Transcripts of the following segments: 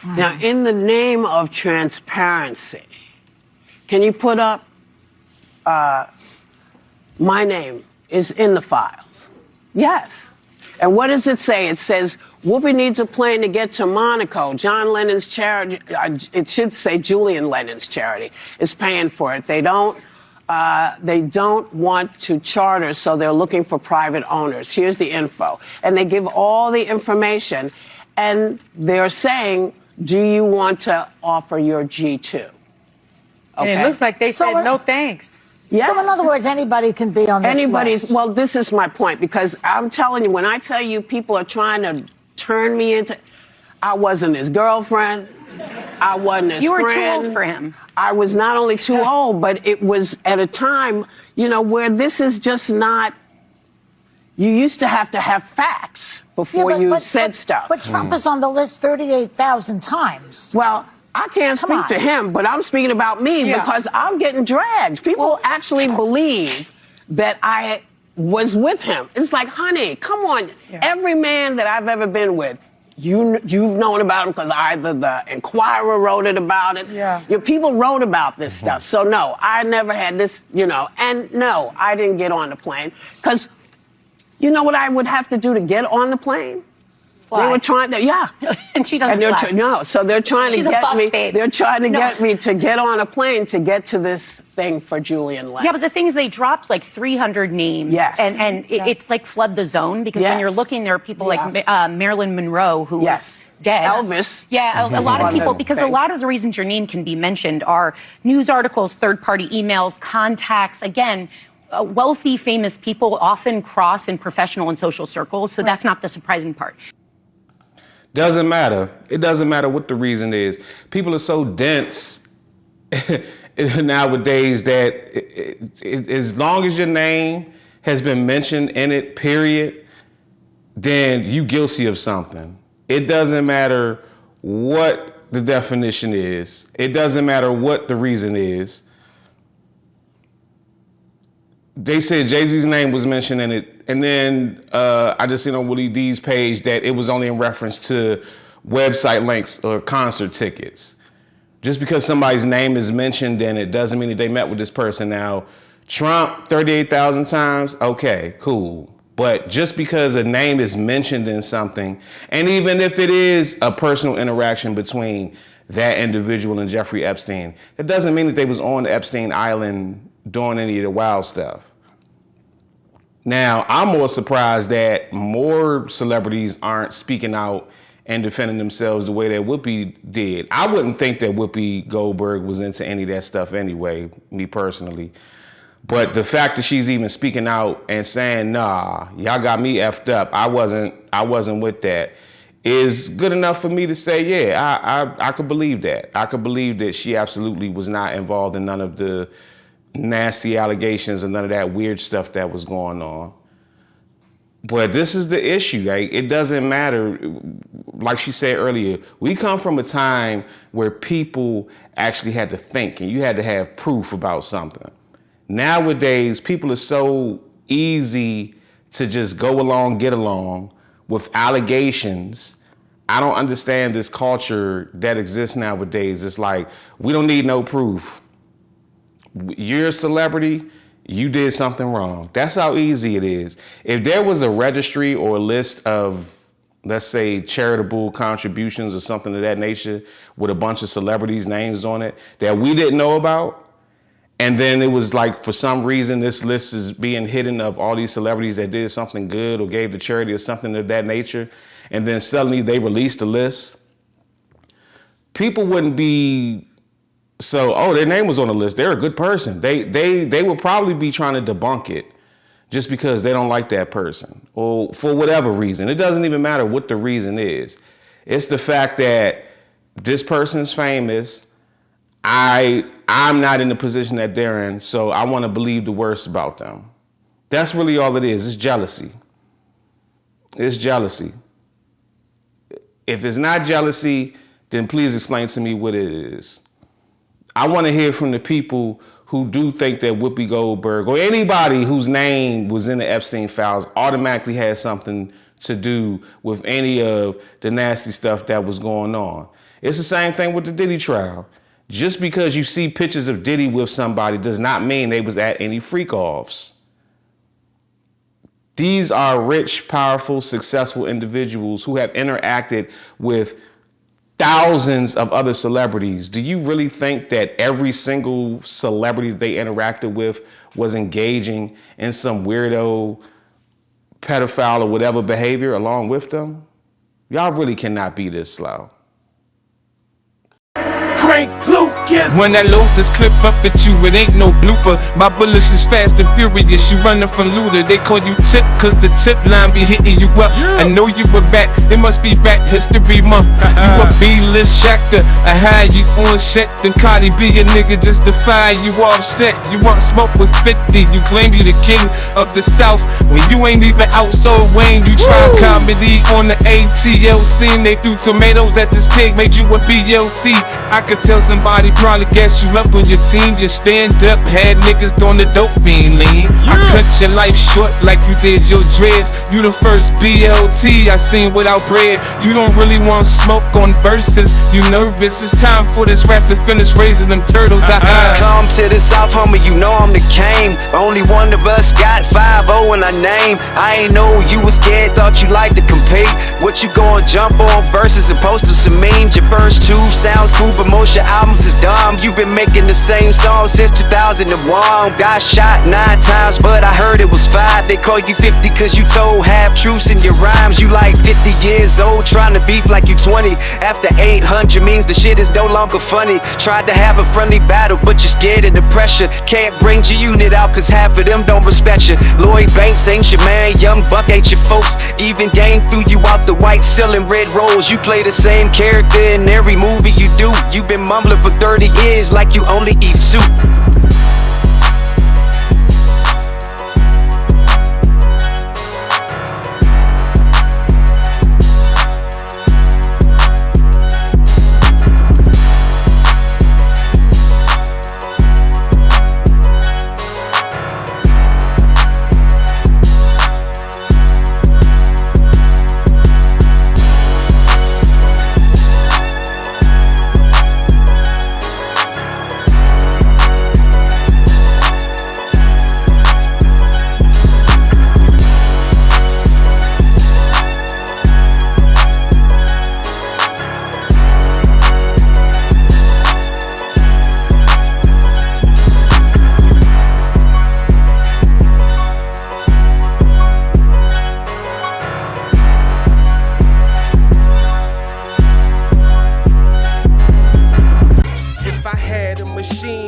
Now, in the name of transparency, can you put up my name is in the files? Yes. And what does it say? It says, Whoopi needs a plane to get to Monaco. John Lennon's charity, it should say Julian Lennon's charity, is paying for it. They don't want to charter, so they're looking for private owners. Here's the info. And they give all the information, and they're saying, do you want to offer your G2? Okay. And it looks like they said no thanks. Yeah. So in other words, anybody can be on this list. Well, this is my point, because I'm telling you, when I tell you people are trying to turn me into, I wasn't his girlfriend, I wasn't his friend. You were too old for him. I was not only too old, but it was at a time, where this is just not, you used to have facts before you said stuff. But Trump is on the list 38,000 times. Well, I can't speak to him, but I'm speaking about me because I'm getting dragged. People actually believe that I was with him. It's like, honey, come on. Yeah. Every man that I've ever been with, you've known about him because either the Inquirer wrote it about it. Yeah. Your people wrote about this stuff. So no, I never had this, and no, I didn't get on the plane because you know what I would have to do to get on the plane? Fly. They were trying to, and she doesn't fly. No, so they're trying to get me. Babe. They're trying to get me to get on a plane to get to this thing for Julian Lennon. Yeah, but the thing is, they dropped like 300 names. Yes. And it's like flood the zone because when you're looking, there are people like Marilyn Monroe who was dead. Elvis. Yeah, a lot of people, because a lot of the reasons your name can be mentioned are news articles, third-party emails, contacts. Again, wealthy, famous people often cross in professional and social circles, so that's not the surprising part. Doesn't matter. It doesn't matter what the reason is. People are so dense nowadays that as long as your name has been mentioned in it, period, then you guilty of something. It doesn't matter what the definition is. It doesn't matter what the reason is. They said Jay-Z's name was mentioned in it, and then I just seen on Willie D's page that it was only in reference to website links or concert tickets. Just because somebody's name is mentioned in it doesn't mean that they met with this person. Now, Trump 38,000 times, okay, cool. But just because a name is mentioned in something, and even if it is a personal interaction between that individual and Jeffrey Epstein, it doesn't mean that they was on Epstein Island doing any of the wild stuff. Now, I'm more surprised that more celebrities aren't speaking out and defending themselves the way that Whoopi did. I wouldn't think that Whoopi Goldberg was into any of that stuff anyway, me personally. But the fact that she's even speaking out and saying, nah, y'all got me effed up, I wasn't with that, is good enough for me to say, yeah, I could believe that. I could believe that she absolutely was not involved in none of the nasty allegations and none of that weird stuff that was going on. But this is the issue. Right? It doesn't matter. Like she said earlier, we come from a time where people actually had to think and you had to have proof about something. Nowadays, people are so easy to just go along, get along with allegations. I don't understand this culture that exists nowadays. It's like, we don't need no proof. You're a celebrity, you did something wrong. That's how easy it is. If there was a registry or a list of, let's say, charitable contributions or something of that nature with a bunch of celebrities' names on it that we didn't know about, and then it was like, for some reason, this list is being hidden of all these celebrities that did something good or gave to charity or something of that nature, and then suddenly they released the list, people wouldn't be their name was on the list. They're a good person. They would probably be trying to debunk it just because they don't like that person or for whatever reason. It doesn't even matter what the reason is. It's the fact that this person's famous. I'm not in the position that they're in, so I want to believe the worst about them. That's really all it is. It's jealousy. It's jealousy. If it's not jealousy, then please explain to me what it is. I want to hear from the people who do think that Whoopi Goldberg or anybody whose name was in the Epstein files automatically had something to do with any of the nasty stuff that was going on. It's the same thing with the Diddy trial. Just because you see pictures of Diddy with somebody does not mean they was at any freak-offs. These are rich, powerful, successful individuals who have interacted with thousands of other celebrities. Do you really think that every single celebrity they interacted with was engaging in some weirdo, pedophile, or whatever behavior along with them? Y'all really cannot be this slow. When I load this clip up at you, it ain't no blooper. My bullets is fast and furious, you running from looter. They call you Tip, cause the tip line be hitting you up. I know you were back, it must be Rap History Month. You a B-list actor, I had you on set. Then Cardi B a nigga just defy you offset. You want smoke with 50, you claim you the king of the South. When you ain't even out so Wayne, you try comedy on the ATL scene. They threw tomatoes at this pig, made you a BLT. I could tell somebody probably gas you up on your team. You stand up, had niggas doing the dope fiend lean. I cut your life short like you did your dreads. You the first BLT I seen without bread. You don't really want smoke on verses. You nervous, it's time for this rap to finish raising them turtles. Come to the South, homie, you know I'm the king. Only one of us got 5-0 in our name. I ain't know you was scared, thought you liked to compete. What you gon' jump on verses and post some memes? Your first two sounds cool, but most your albums is dumb. You've been making the same song since 2001. Got shot 9 times, but I heard it was 5. They call you 50 cause you told half-truths in your rhymes. You like 50 years old, trying to beef like you 20. After 800 means the shit is no longer funny. Tried to have a friendly battle, but you're scared of the pressure. Can't bring your unit out cause half of them don't respect you. Lloyd Banks ain't your man, Young Buck ain't your folks. Even Gang threw you out the white selling red rose. You play the same character in every movie you do. You been mumbling for 30 years like you only eat soup.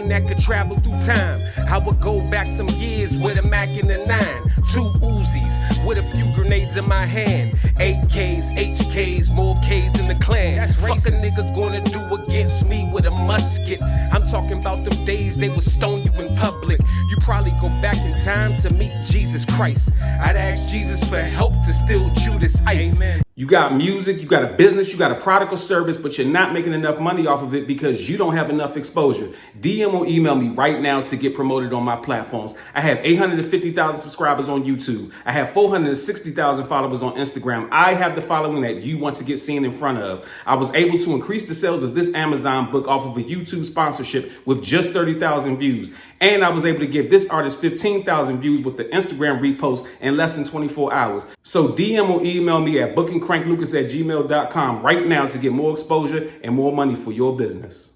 That could travel through time. I would go back some years with a Mac and a 9, 2 Uzis with a few grenades in my hand, AKs, HKs, more Ks than the Klan. That's fuck racist. A nigga gonna do against me with a musket. I'm talking about them days they would stone you in public. You probably go back in time to meet Jesus Christ. I'd ask Jesus for help to still chew this ice. Amen. You got music, you got a business, you got a product or service, but you're not making enough money off of it because you don't have enough exposure. DM or email me right now to get promoted on my platforms. I have 850,000 subscribers on YouTube. I have 460,000 followers on Instagram. I have the following that you want to get seen in front of. I was able to increase the sales of this Amazon book off of a YouTube sponsorship with just 30,000 views. And I was able to give this artist 15,000 views with the Instagram repost in less than 24 hours. So DM or email me at bookingcranklucas@gmail.com right now to get more exposure and more money for your business.